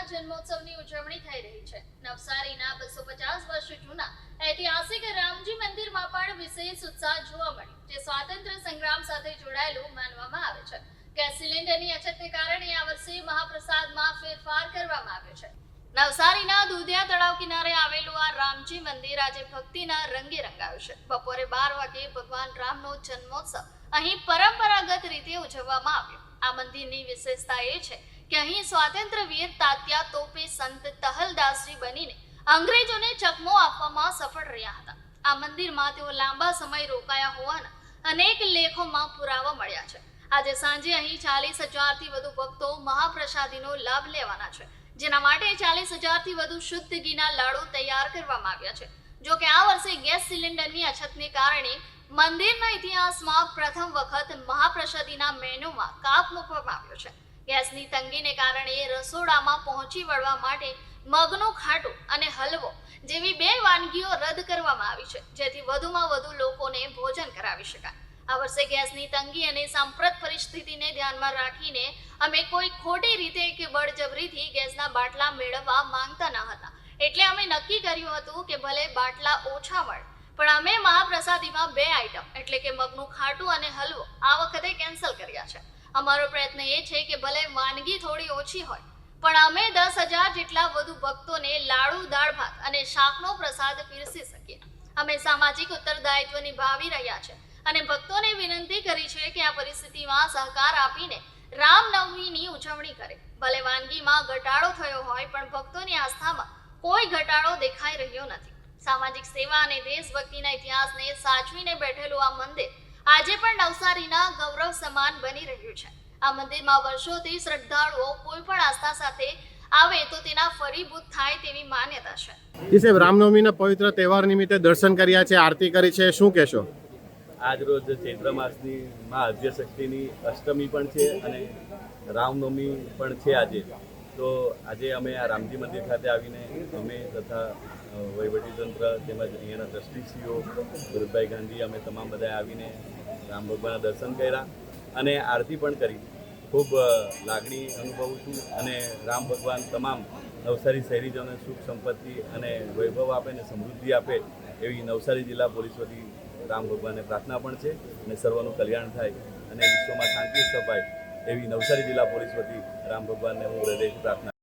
જન્મોત્સવની ઉજવણી થઈ રહી છે। નવસારીના 250 વર્ષ જૂના ઐતિહાસિક રામજી મંદિરમાં પણ વિશેષ ઉત્સાહ જોવા મળ્યો, જે સ્વાતંત્ર્ય સંગ્રામ સાથે જોડાયેલું માનવામાં આવે છે। ગેસ સિલિન્ડરની અછતને કારણે આ વર્ષે મહાપ્રસાદમાં ફેરફાર કરવામાં આવ્યો છે। નવસારીના દુધિયા તળાવ કિનારે આવેલું આ રામજી મંદિર આજે ભક્તિના રંગે રંગાયું છે। બપોરે 12 વાગે ભગવાન રામનો જન્મોત્સવ અહીં પરંપરાગત રીતે ઉજવવામાં આવ્યો। આ મંદિરની વિશેષતા એ છે કે અહીં સ્વાતંત્ર્ય વીર તાત્યા તોપે સંત તહલદાસજી બનીને અંગ્રેજોને ચકમો આપવામાં સફળ રહ્યા હતા। આ મંદિરમાં તેઓ લાંબા સમય રોકાયા હોવાના અનેક લેખોમાં પુરાવા મળ્યા છે। આજે સાંજે અહીં 40,000 થી વધુ ભક્તો મહાપ્રસાદીનો લાભ લેવાના છે, જેના માટે 40,000 થી વધુ શુદ્ધ ઘીના લાડુ તૈયાર કરવામાં આવ્યા છે। જો કે આ વર્ષે ગેસ સિલિન્ડરની અછતને કારણે મંદિરના ઇતિહાસમાં પ્રથમ વખત મહાપ્રસાદીના મેનુમાં કાપ મૂકવામાં આવ્યો છે। ગેસની તંગીને કારણે રસોડામાં પહોંચી વળવા માટે મગનું ખાટું અને હલવો જેવી 2 વાનગીઓ રદ કરવામાં આવી છે, જેથી વધુમાં વધુ લોકોને ભોજન કરાવી શકાય। આ વર્ષે ગેસની તંગી અને સાંપ્રત પરિસ્થિતિને ધ્યાનમાં રાખીને અમે કોઈ ખોટી રીતે કે બળજબરીથી ગેસના બાટલા મેળવવા માંગતા ન હતા, એટલે અમે નક્કી કર્યું હતું કે ભલે બાટલા ઓછા મળે, પણ અમે મહાપ્રસાદીમાં 2 આઈટમ એટલે કે મગનું ખાટું અને હલવો આ વખતે કેન્સલ કર્યા છે। અમારો પ્રયત્ન એ છે કે ભલે વાનગી થોડી ઓછી હોય, પણ અમે 10,000 જેટલા વધુ ભક્તોને લાડુ, દાળ ભાત અને શાકનો પ્રસાદ પીરસી શકીએ। અમે સામાજિક ઉત્તરદાયિત્વ નિભાવી રહ્યા છે અને ભક્તોને વિનંતી કરી છે કે આ પરિસ્થિતિમાં સહકાર આપીને રામનવમીની ઉજવણી કરે। ભલે વાનગીમાં ઘટાડો થયો હોય, પણ ભક્તોની આસ્થામાં કોઈ ઘટાડો દેખાઈ રહ્યો નથી। સામાજિક સેવા અને દેશભક્તિના ઇતિહાસને સાચવીને બેઠેલું આ મંદિર આજે પણ નવસારીના ગૌરવ સમાન બની રહ્યું છે। આ મંદિરમાં વર્ષોથી શ્રદ્ધાળુઓ કોઈ પણ આસ્થા સાથે આવે તો તેના ફરીભૂત થાય તેવી માન્યતા છે। જી સાહેબ, રામનવમીના પવિત્ર તહેવાર નિમિત્તે દર્શન કર્યા છે, આરતી કરી છે, શું કહેશો? આજ રોજ ચૈત્ર માસની માં આદ્યશક્તિની અષ્ટમી પણ છે અને રામનવમી પણ છે આજે। તો આજે અમે આ રામજી મંદિર ખાતે આવીને અમે તથા વહીવટીતંત્ર તેમજ અહીંયાના ટ્રસ્ટીશ્રીઓ ભરતભાઈ ગાંધી અમે તમામ બધાએ આવીને રામ ભગવાનના દર્શન કર્યા અને આરતી પણ કરી। ખૂબ લાગણી અનુભવું છું અને રામ ભગવાન તમામ નવસારી શહેરીજનોને સુખ સંપત્તિ અને વૈભવ આપે અને સમૃદ્ધિ આપે એવી નવસારી જિલ્લા પોલીસ વતી રામ ભગવાનને પ્રાર્થના પણ છે અને સર્વનું કલ્યાણ થાય અને વિશ્વમાં શાંતિ સ્થપાય એવી નવસારી જિલ્લા પોલીસ વતી રામ ભગવાનને હું હૃદયથી પ્રાર્થના